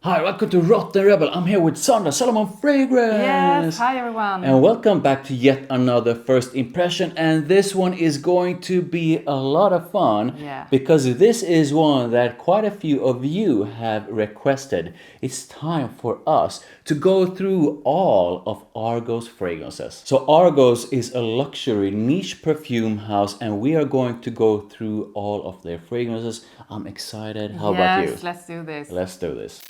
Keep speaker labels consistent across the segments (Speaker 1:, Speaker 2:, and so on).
Speaker 1: Hi, welcome to Therottenrebel. I'm here with Sandra Solomon Fragrance.
Speaker 2: Yes, hi everyone.
Speaker 1: And welcome back to yet another first impression. And this one is going to be a lot of fun.
Speaker 2: Yeah.
Speaker 1: Because this is one that quite a few of you have requested. It's time for us to go through all of Argos fragrances. So Argos is a luxury niche perfume house and we are going to go through all of their fragrances. I'm excited. How about you?
Speaker 2: Yes, let's do this.
Speaker 1: Let's do this.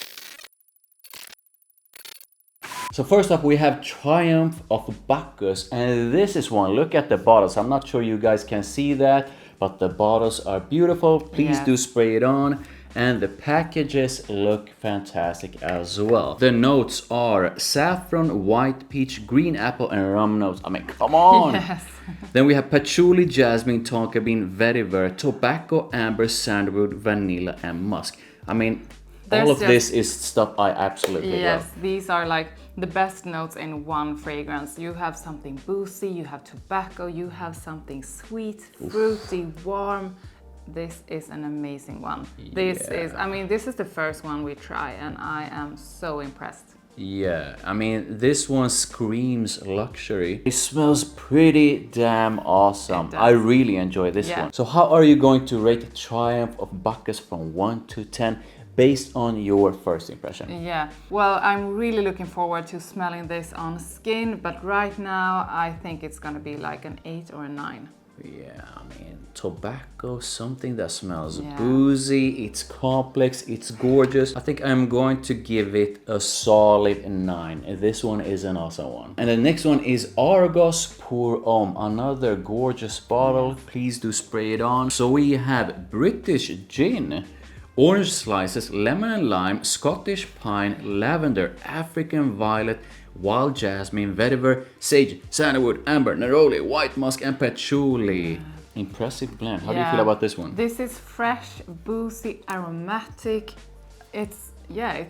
Speaker 1: So first up we have Triumph of Bacchus, and this is one. Look at the bottles. I'm not sure you guys can see that, but the bottles are beautiful. Please do spray it on. And the packages look fantastic as well. The notes are saffron, white peach, green apple, and rum notes. I mean, come on!
Speaker 2: Yes.
Speaker 1: Then we have patchouli, jasmine, tonka bean, vetiver, tobacco, amber, sandalwood, vanilla, and musk. I mean, all of this is stuff I absolutely love.
Speaker 2: Yes, these are like the best notes in one fragrance. You have something boozy, you have tobacco, you have something sweet, fruity, warm. This is an amazing one. This is the first one we try and I am so impressed.
Speaker 1: Yeah, I mean, this one screams luxury. It smells pretty damn awesome. I really enjoy this one. So how are you going to rate Triumph of Bacchus from 1 to 10? Based on your first impression?
Speaker 2: Yeah, well, I'm really looking forward to smelling this on skin, but right now I think it's gonna be like an 8 or a 9.
Speaker 1: Yeah, I mean, tobacco, something that smells boozy, it's complex, it's gorgeous. I think I'm going to give it a solid 9. This one is an awesome one. And the next one is Argos pour Homme, another gorgeous bottle. Please do spray it on. So we have British gin, orange slices, lemon and lime, Scottish pine, lavender, African violet, wild jasmine, vetiver, sage, sandalwood, amber, neroli, white musk, and patchouli. Impressive blend. How do you feel about this one?
Speaker 2: This is fresh, boozy, aromatic. It's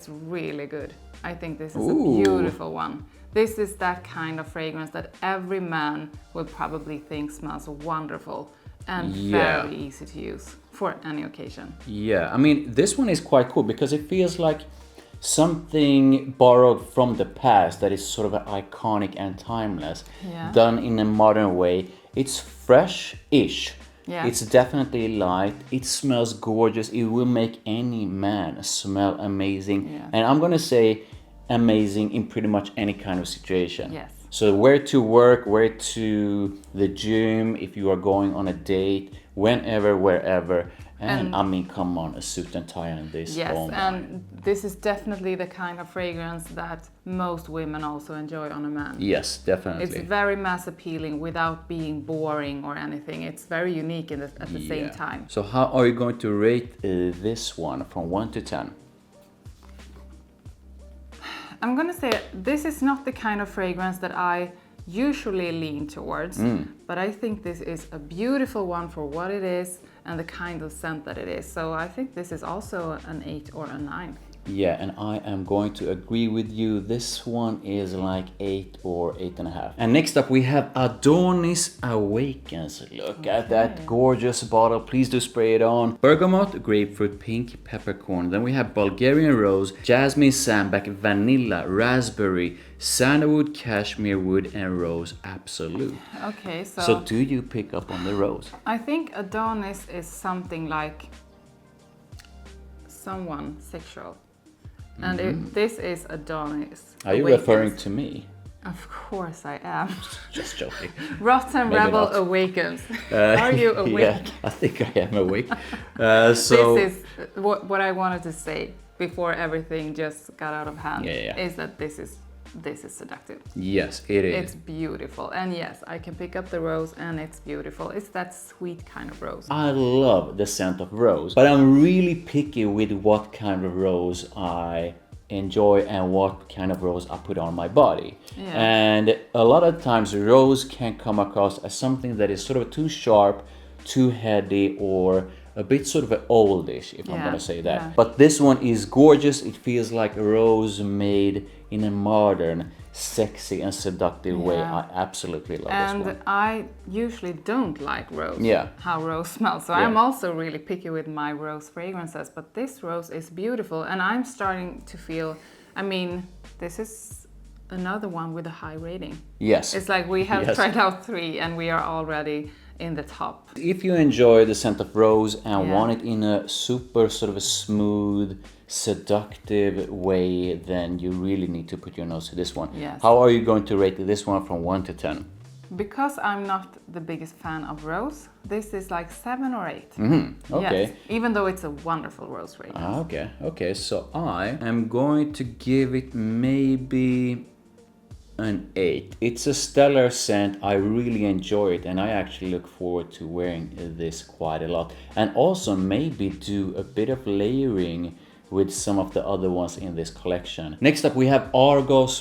Speaker 2: really good. I think this is a beautiful one. This is that kind of fragrance that every man will probably think smells wonderful and very easy to use for any occasion. Yeah,
Speaker 1: I mean, this one is quite cool because it feels like something borrowed from the past that is sort of iconic and timeless, done in a modern way. It's fresh-ish. Yeah. It's definitely light. It smells gorgeous. It will make any man smell amazing. Yeah. And I'm gonna say amazing in pretty much any kind of situation.
Speaker 2: Yes.
Speaker 1: So wear to work, wear to the gym, if you are going on a date, whenever, wherever. And I mean, come on, a suit and tie on this.
Speaker 2: Yes, and this is definitely the kind of fragrance that most women also enjoy on a man.
Speaker 1: Yes, definitely.
Speaker 2: It's very mass appealing without being boring or anything. It's very unique at the same time.
Speaker 1: So how are you going to rate this one from 1 to 10?
Speaker 2: I'm gonna say this is not the kind of fragrance that I usually lean towards, but I think this is a beautiful one for what it is and the kind of scent that it is. So I think this is also an 8 or a 9.
Speaker 1: Yeah, and I am going to agree with you. This one is like 8 or 8.5. And next up we have Adonis Awakens. Look at that gorgeous bottle. Please do spray it on. Bergamot, grapefruit, pink, peppercorn. Then we have Bulgarian rose, jasmine, sambac, vanilla, raspberry, sandalwood, cashmere wood, and rose absolute.
Speaker 2: Okay,
Speaker 1: so do you pick up on the rose?
Speaker 2: I think Adonis is something like someone sexual. And if this is Adonis.
Speaker 1: Are you referring to me?
Speaker 2: Of course I am.
Speaker 1: Just joking.
Speaker 2: Therottenrebel Awakens. Are you awake?
Speaker 1: Yeah, I think I am awake.
Speaker 2: This is what I wanted to say before everything just got out of hand. Is that this is seductive.
Speaker 1: Yes, it is.
Speaker 2: It's beautiful. And yes, I can pick up the rose and it's beautiful. It's that sweet kind of rose.
Speaker 1: I love the scent of rose, but I'm really picky with what kind of rose I enjoy and what kind of rose I put on my body. And a lot of times rose can come across as something that is sort of too sharp, too heady, or a bit sort of an oldish, if I'm gonna say that.
Speaker 2: Yeah.
Speaker 1: But this one is gorgeous. It feels like a rose made in a modern, sexy and seductive way. I absolutely love this one.
Speaker 2: And I usually don't like rose.
Speaker 1: Yeah.
Speaker 2: How rose smells. So I'm also really picky with my rose fragrances. But this rose is beautiful, and I'm starting to feel. I mean, this is another one with a high rating.
Speaker 1: Yes.
Speaker 2: It's like we have tried out 3, and we are already in the top.
Speaker 1: If you enjoy the scent of rose and want it in a super sort of a smooth, seductive way, then you really need to put your nose to this one.
Speaker 2: Yes.
Speaker 1: How are you going to rate this one from 1 to 10?
Speaker 2: Because I'm not the biggest fan of rose, this is like 7 or 8.
Speaker 1: Okay.
Speaker 2: Yes, even though it's a wonderful rose fragrance.
Speaker 1: Okay. So I am going to give it maybe an 8. It's a stellar scent. I really enjoy it, and I actually look forward to wearing this quite a lot. And also maybe do a bit of layering with some of the other ones in this collection. Next up we have Argos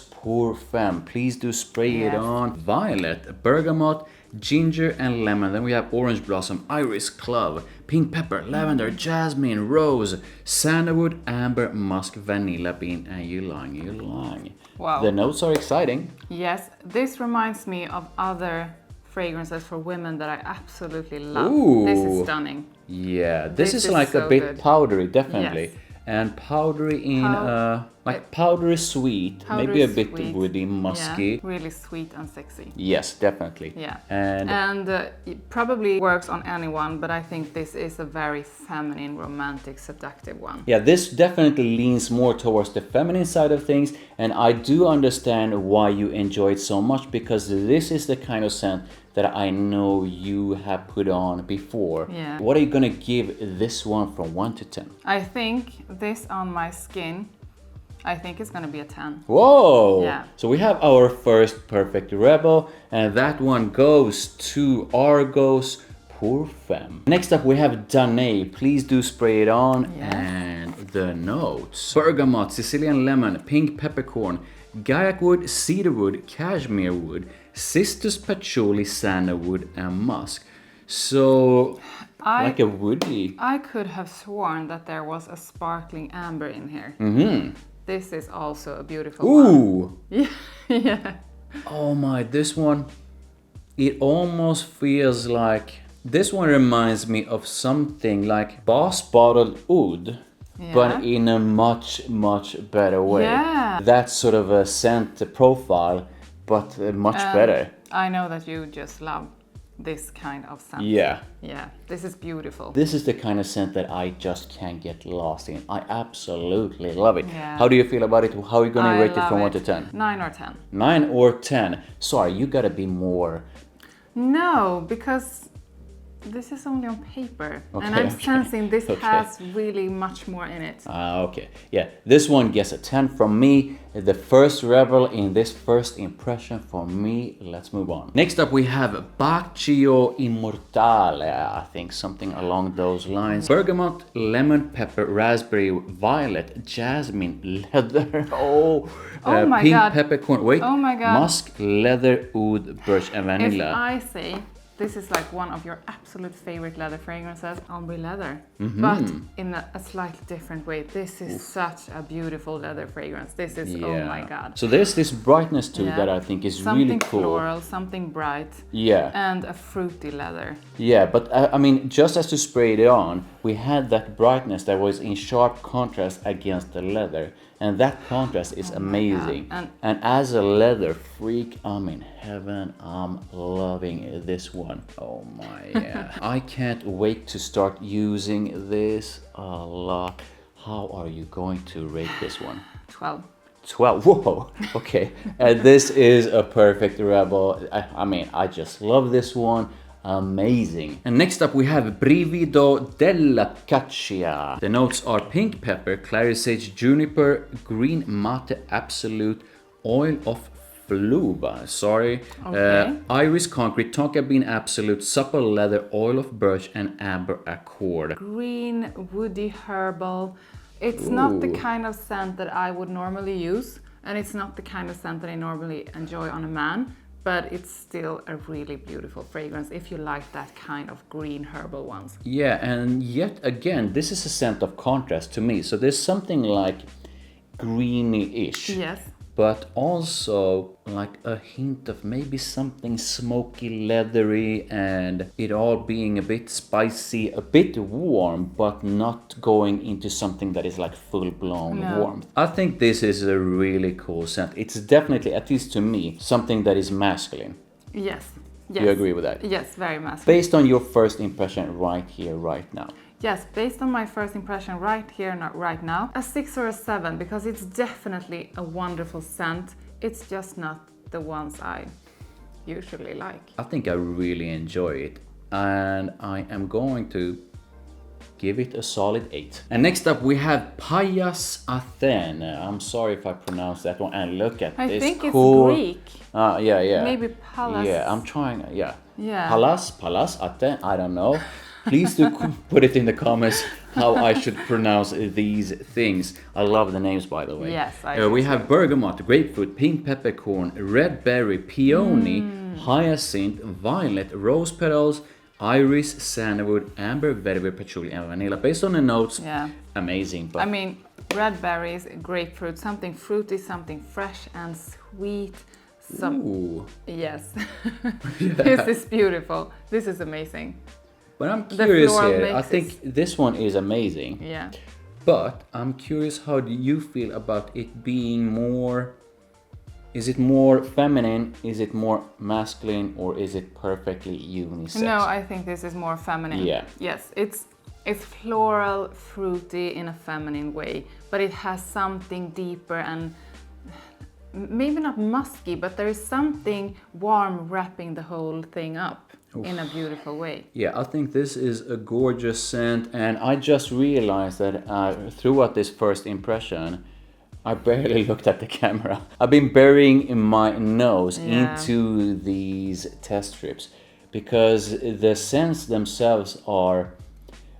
Speaker 1: Femme. Please do spray it on. Violet, bergamot, ginger and lemon. Then we have orange blossom, iris, clove, pink pepper, lavender, jasmine, rose, sandalwood, amber, musk, vanilla bean and ylang.
Speaker 2: Wow.
Speaker 1: The notes are exciting.
Speaker 2: Yes, this reminds me of other fragrances for women that I absolutely love.
Speaker 1: Ooh.
Speaker 2: This is stunning.
Speaker 1: Yeah, this is like
Speaker 2: so
Speaker 1: a bit
Speaker 2: good.
Speaker 1: powdery, definitely.
Speaker 2: Yes.
Speaker 1: And powdery in like powdery sweet, maybe a bit woody, musky.
Speaker 2: Yeah, really sweet and sexy.
Speaker 1: Yes, definitely.
Speaker 2: Yeah,
Speaker 1: and
Speaker 2: it probably works on anyone, but I think this is a very feminine, romantic, seductive one.
Speaker 1: Yeah, this definitely leans more towards the feminine side of things, and I do understand why you enjoy it so much, because this is the kind of scent that I know you have put on before.
Speaker 2: Yeah.
Speaker 1: What are you gonna give this one from 1 to 10?
Speaker 2: I think this on my skin, I think it's gonna be a 10.
Speaker 1: Whoa!
Speaker 2: Yeah.
Speaker 1: So we have our first perfect rebel, and that one goes to Argos Femme. Next up we have Danaë. Please do spray it on.
Speaker 2: Yes.
Speaker 1: And the notes: bergamot, Sicilian lemon, pink peppercorn, Gaiac wood, cedarwood, cashmere wood, cistus patchouli, sandalwood and musk. So like a woody.
Speaker 2: I could have sworn that there was a sparkling amber in here. This is also a beautiful one.
Speaker 1: Ooh!
Speaker 2: Yeah.
Speaker 1: Oh my, this one, it almost feels like, this one reminds me of something like Boss Bottled Oud, but in a much better way.
Speaker 2: Yeah.
Speaker 1: That's sort of a scent profile, but much better.
Speaker 2: I know that you just love this kind of scent.
Speaker 1: Yeah.
Speaker 2: Yeah, this is beautiful.
Speaker 1: This is the kind of scent that I just can't get lost in. I absolutely love it.
Speaker 2: Yeah.
Speaker 1: How do you feel about it? How are you gonna rate it from 1 to 10?
Speaker 2: 9 or 10.
Speaker 1: 9 or 10? Sorry, you gotta be more.
Speaker 2: No, because this is only on paper. And I'm sensing this has really much more in it.
Speaker 1: Okay. Yeah, this one gets a 10 from me. The first rebel in this first impression for me. Let's move on. Next up we have Bacio Immortale. I think something along those lines. Bergamot, lemon, pepper, raspberry, violet, jasmine, leather.
Speaker 2: My
Speaker 1: pink
Speaker 2: God.
Speaker 1: peppercorn. Wait.
Speaker 2: Oh my God.
Speaker 1: Musk, leather, oud, birch and vanilla.
Speaker 2: If I say this is like one of your absolute favorite leather fragrances, ombre leather, but in a slightly different way. This is such a beautiful leather fragrance. This is, oh my God.
Speaker 1: So there's this brightness to it that I think is really cool.
Speaker 2: Something floral, something bright, and a fruity leather.
Speaker 1: Yeah, but I mean, just as to spray it on, we had that brightness that was in sharp contrast against the leather. And that contrast is amazing. And as a leather freak, I'm in heaven. I'm loving this one. Oh my, yeah. I can't wait to start using this a lot. How are you going to rate this one?
Speaker 2: 12.
Speaker 1: 12. Whoa. Okay. And this is a perfect rebel. I mean, I just love this one. Amazing. And next up we have Brivido Della Caccia. The notes are pink pepper, clary sage, juniper, green mate absolute, oil of fluba, iris concrete, tonka bean absolute, supple leather, oil of birch and amber accord.
Speaker 2: Green, woody herbal. It's not the kind of scent that I would normally use, and it's not the kind of scent that I normally enjoy on a man. but it's still a really beautiful fragrance if you like that kind of green herbal ones.
Speaker 1: Yeah, and yet again, this is a scent of contrast to me. So there's something like greeny-ish.
Speaker 2: Yes.
Speaker 1: But also like a hint of maybe something smoky, leathery, and it all being a bit spicy, a bit warm, but not going into something that is like full-blown warmth. I think this is a really cool scent. It's definitely, at least to me, something that is masculine.
Speaker 2: Yes.
Speaker 1: Do you agree with that?
Speaker 2: Yes, very masculine.
Speaker 1: Based on your first impression right here, right now.
Speaker 2: Yes, based on my first impression right here, not right now, a 6 or a 7, because it's definitely a wonderful scent. It's just not the ones I usually like.
Speaker 1: I think I really enjoy it, and I am going to give it a solid 8. And next up we have Pallas Athene. I'm sorry if I pronounced that one. And look at this.
Speaker 2: I think
Speaker 1: cool...
Speaker 2: it's Greek.
Speaker 1: Yeah.
Speaker 2: Maybe Pallas.
Speaker 1: Yeah, I'm trying. Yeah.
Speaker 2: Yeah.
Speaker 1: Pallas Athene. I don't know. Please do put it in the comments how I should pronounce these things. I love the names, by the way.
Speaker 2: Yes,
Speaker 1: we have bergamot, grapefruit, pink peppercorn, red berry, peony, hyacinth, violet, rose petals, iris, sandalwood, amber, vetiver, patchouli, and vanilla. Based on the notes, amazing. But
Speaker 2: I mean, red berries, grapefruit, something fruity, something fresh and sweet.
Speaker 1: Ooh.
Speaker 2: Yes. This is beautiful. This is amazing.
Speaker 1: But I'm curious here. I
Speaker 2: it.
Speaker 1: think this one is amazing.
Speaker 2: Yeah.
Speaker 1: But I'm curious, how do you feel about it being more... Is it more feminine? Is it more masculine? Or is it perfectly unisex?
Speaker 2: No, I think this is more feminine.
Speaker 1: Yeah.
Speaker 2: Yes, it's floral, fruity in a feminine way, but it has something deeper and maybe not musky, but there is something warm wrapping the whole thing up. Oof. In a beautiful way.
Speaker 1: Yeah, I think this is a gorgeous scent, and I just realized that throughout this first impression, I barely looked at the camera. I've been burying my nose into these test strips because the scents themselves are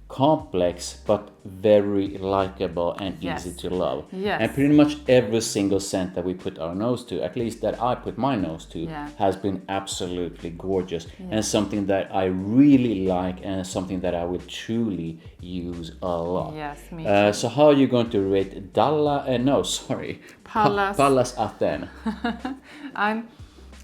Speaker 1: complex but very likable and easy to love.
Speaker 2: Yes.
Speaker 1: And pretty much every single scent that we put our nose to, at least that I put my nose to, has been absolutely gorgeous and something that I really like and something that I will truly use a lot.
Speaker 2: Yes, me too.
Speaker 1: So how are you going to rate Della?
Speaker 2: Pallas.
Speaker 1: Pallas Athene.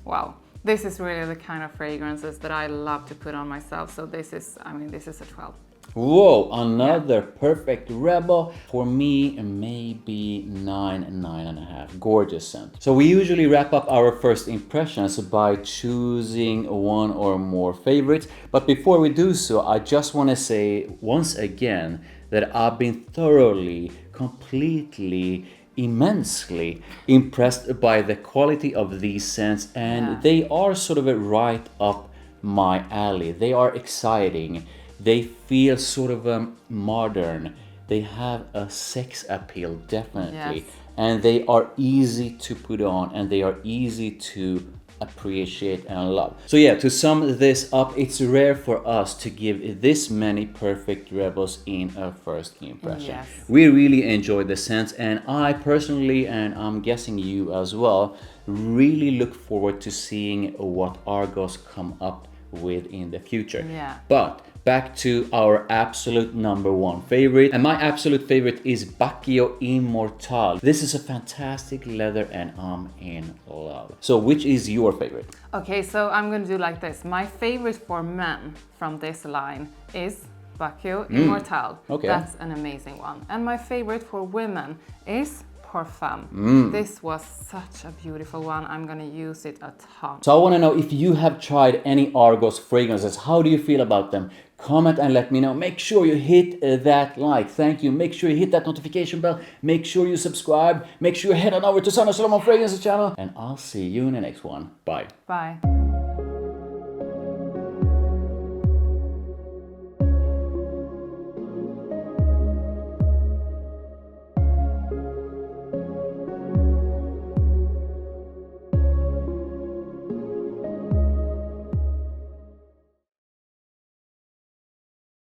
Speaker 2: Wow. This is really the kind of fragrances that I love to put on myself. So this is a 12.
Speaker 1: Whoa, another perfect rebel. For me, maybe 9.5. Gorgeous scent. So we usually wrap up our first impressions by choosing one or more favorites. But before we do so, I just want to say once again that I've been thoroughly, completely, immensely impressed by the quality of these scents, and they are sort of right up my alley. They are exciting. They feel sort of modern. They have a sex appeal, definitely.
Speaker 2: Yes.
Speaker 1: And they are easy to put on, and they are easy to appreciate and love. So yeah, to sum this up, it's rare for us to give this many perfect rebels in a first impression.
Speaker 2: Yes.
Speaker 1: We really enjoyed the scents, and I personally, and I'm guessing you as well, really look forward to seeing what Argos come up with in the future.
Speaker 2: Yeah.
Speaker 1: But back to our absolute number one favorite, and my absolute favorite is Bacio Immortale. This is a fantastic leather and I'm in love. So which is your favorite?
Speaker 2: Okay, so I'm gonna do like this. My favorite for men from this line is Bacio Immortale.
Speaker 1: Okay.
Speaker 2: That's an amazing one. And my favorite for women is Femme. This was such a beautiful one. I'm gonna use it a ton.
Speaker 1: So I want to know if you have tried any Argos fragrances. How do you feel about them? Comment and let me know. Make sure you hit that like. Thank you. Make sure you hit that notification bell. Make sure you subscribe. Make sure you head on over to Sanna Solomon Fragrances channel. And I'll see you in the next one. Bye.
Speaker 2: Bye.